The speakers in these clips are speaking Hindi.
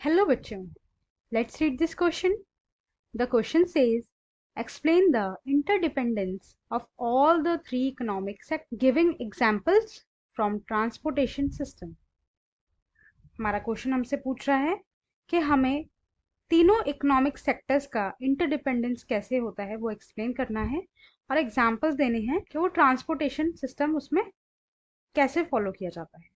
Hello बच्चों, let's read this question. The question says, explain the interdependence of all the three economic sectors, giving examples from transportation system. हमारा क्वेश्चन हमसे पूछ रहा है कि हमें तीनों इकोनॉमिक सेक्टर्स का इंटरडिपेंडेंस कैसे होता है वो एक्सप्लेन करना है और एग्जांपल्स देने हैं कि वो ट्रांसपोर्टेशन सिस्टम उसमें कैसे फॉलो किया जाता है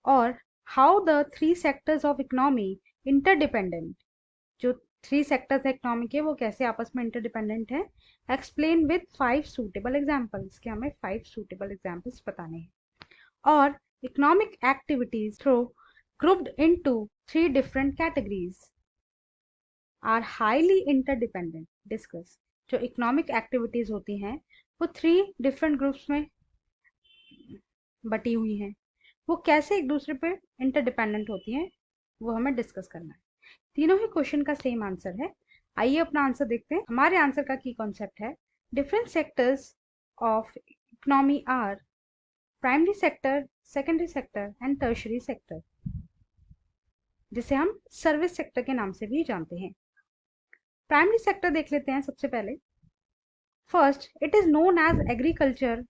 और how the three sectors of economy interdependent, जो थ्री सेक्टर्स है इकोनॉमी के वो कैसे आपस में इंटरडिपेंडेंट है। एक्सप्लेन विद 5 सूटेबल एग्जांपल्स, कि हमें 5 सूटेबल एग्जांपल्स बताने हैं। और economic activities through grouped into 3 different categories are highly interdependent. Discuss, जो इकोनॉमिक एक्टिविटीज होती हैं वो 3 डिफरेंट ग्रुप्स में बटी हुई हैं, वो कैसे एक दूसरे पे इंटरडिपेंडेंट होती हैं वो हमें डिस्कस करना है। तीनों ही क्वेश्चन का सेम आंसर है। आइए अपना आंसर देखते हैं। हमारे आंसर का की कॉन्सेप्ट है, different sectors of economy are primary sector, secondary sector and tertiary sector, जिसे हम सर्विस सेक्टर के नाम से भी जानते हैं। प्राइमरी सेक्टर देख लेते हैं सबसे पहले। First, it is known as agriculture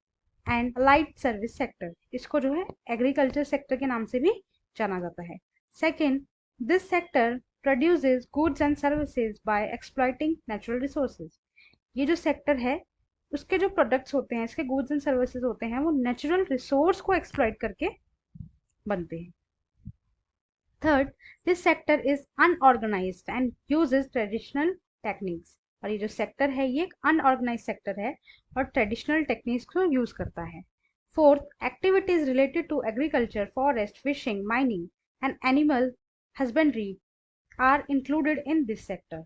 and allied service sector, इसको जो है एग्रीकल्चर सेक्टर के नाम से भी जाना जाता है। Second, this sector produces goods and services by exploiting natural resources. ये जो सेक्टर है उसके जो प्रोडक्ट्स होते हैं, इसके गुड्स एंड सर्विसेज होते हैं, वो नेचुरल रिसोर्स को एक्सप्लॉइट करके बनते हैं। Third, this sector is unorganised and uses traditional techniques, और ये जो सेक्टर है ये एक अनऑर्गेनाइज सेक्टर है और ट्रेडिशनल टेक्निक्स को यूज करता है। Fourth, activities related to agriculture, forest, fishing, mining and animal husbandry are included in this sector.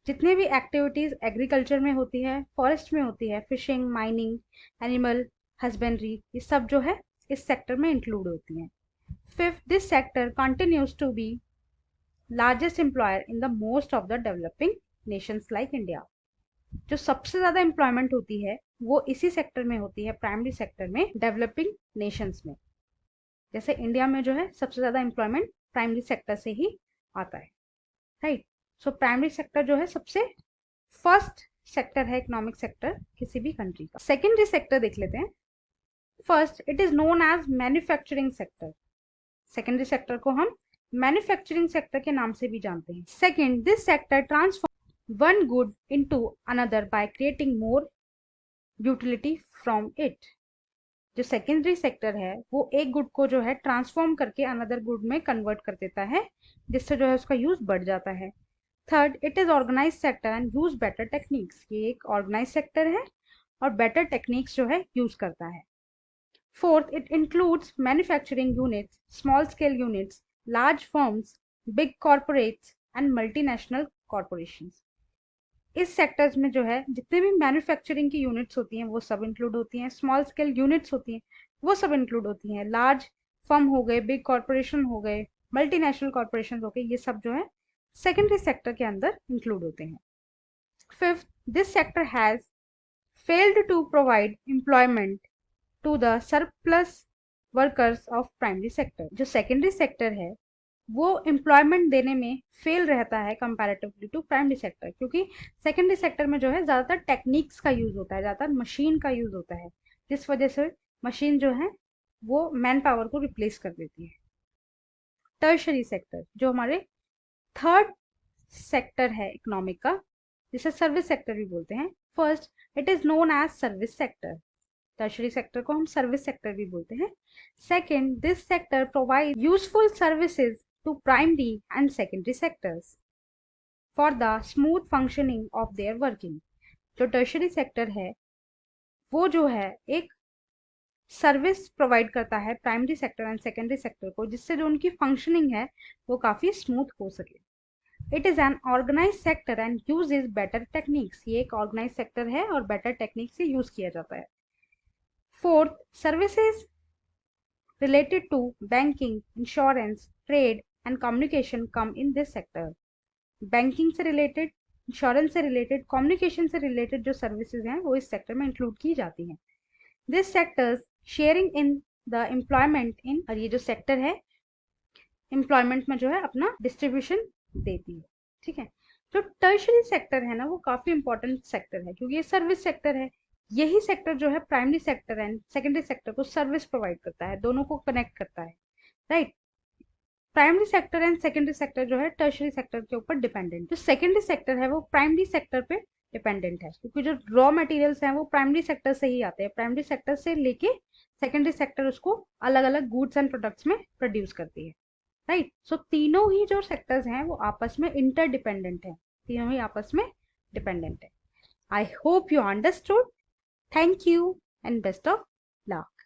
जितने भी एक्टिविटीज एग्रीकल्चर में होती है, फॉरेस्ट में होती है, फिशिंग, माइनिंग, एनिमल हस्बेंड्री, ये सब जो है इस सेक्टर में इंक्लूड होती हैं। Fifth, this sector continues to be largest employer in the most of the developing nations like India. जो सबसे ज्यादा एम्प्लॉयमेंट होती है वो इसी सेक्टर में होती है, प्राइमरी सेक्टर में, डेवलपिंग नेशंस में। जैसे इंडिया में जो है सबसे ज्यादा एम्प्लॉयमेंट प्राइमरी सेक्टर से ही आता है, राइट। सो प्राइमरी सेक्टर जो है सबसे फर्स्ट सेक्टर है इकोनॉमिक सेक्टर किसी भी कंट्री का। सेकेंडरी सेक्टर देख लेते हैं। First, it is known as manufacturing sector, secondary sector को हम मैन्युफैक्चरिंग सेक्टर के नाम से भी जानते हैं। Second, this sector transform one good into another by creating more utility from it. जो सेकेंडरी सेक्टर है वो एक गुड को जो है ट्रांसफॉर्म करके अनदर गुड में कन्वर्ट कर देता है, जिससे जो है उसका यूज बढ़ जाता है। Third, it is organise sector and use better techniques, ये एक ऑर्गेनाइज सेक्टर है और बेटर टेक्निक्स जो है यूज करता है। Fourth, it includes manufacturing units, small scale units, large firms, big corporates and multinational corporations. इस सेक्टर्स में जो है जितने भी मैन्युफैक्चरिंग की यूनिट्स होती हैं वो सब इंक्लूड होती हैं, स्मॉल स्केल यूनिट्स होती हैं वो सब इंक्लूड होती हैं, लार्ज फर्म हो गए, बिग कॉर्पोरेशन हो गए, मल्टीनेशनल कॉर्पोरेशन हो गए, ये सब जो है सेकेंडरी सेक्टर के अंदर इंक्लूड होते हैं। Fifth, this sector has failed to provide employment to the surplus workers of primary sector. जो सेकेंडरी सेक्टर है वो एम्प्लॉयमेंट देने में फेल रहता है कंपैरेटिवली टू प्राइमरी सेक्टर, क्योंकि सेकेंडरी सेक्टर में जो है ज़्यादातर टेक्निक्स का यूज होता है, ज़्यादातर मशीन का यूज होता है, जिस वजह से मशीन जो है वो मैन पावर को रिप्लेस कर देती है। टर्शरी सेक्टर जो हमारे थर्ड सेक्टर है इकोनॉमिक का, जिसे सर्विस सेक्टर भी बोलते हैं। First, it is known as service sector, tertiary sector को हम सर्विस सेक्टर भी बोलते हैं। Second, this sector provide useful services to primary and secondary sectors for the smooth functioning of their working. जो टर्शरी सेक्टर है वो जो है एक सर्विस प्रोवाइड करता है primary sector and secondary sector को, जिससे जो उनकी फंक्शनिंग है वो काफी स्मूथ हो सके। It is an organise sector and use is better techniques, ये एक ऑर्गेनाइज सेक्टर है और बेटर टेक्निक से यूज किया जाता है। Fourth, services related to banking, insurance, trade and communication come in this sector. Banking से रिलेटेड, इंश्योरेंस से रिलेटेड, कम्युनिकेशन से रिलेटेड जो सर्विसेज हैं वो इस सेक्टर में इंक्लूड की जाती हैं। This sectors sharing in the employment in, और ये जो सेक्टर है एम्प्लॉयमेंट में जो है अपना डिस्ट्रीब्यूशन देती है। ठीक है, जो टर्शरी सेक्टर है ना वो काफी इंपॉर्टेंट सेक्टर है, क्योंकि ये सर्विस सेक्टर है। यही सेक्टर जो है primary sector and secondary sector को सर्विस प्रोवाइड करता है, दोनों को कनेक्ट करता है, right. Primary sector and secondary sector जो है टर्शरी सेक्टर के ऊपर डिपेंडेंट। जो सेकेंडरी सेक्टर है वो प्राइमरी सेक्टर पे डिपेंडेंट है, क्योंकि जो रॉ मटेरियल्स हैं वो प्राइमरी सेक्टर से ही आते हैं, प्राइमरी सेक्टर से लेके सेकेंडरी सेक्टर उसको अलग अलग गुड्स एंड प्रोडक्ट्स में प्रोड्यूस करती है, राइट। सो तीनों ही जो सेक्टर्स हैं वो आपस में इंटरडिपेंडेंट है, तीनों ही आपस में डिपेंडेंट है। I hope you understood. Thank you and best of luck.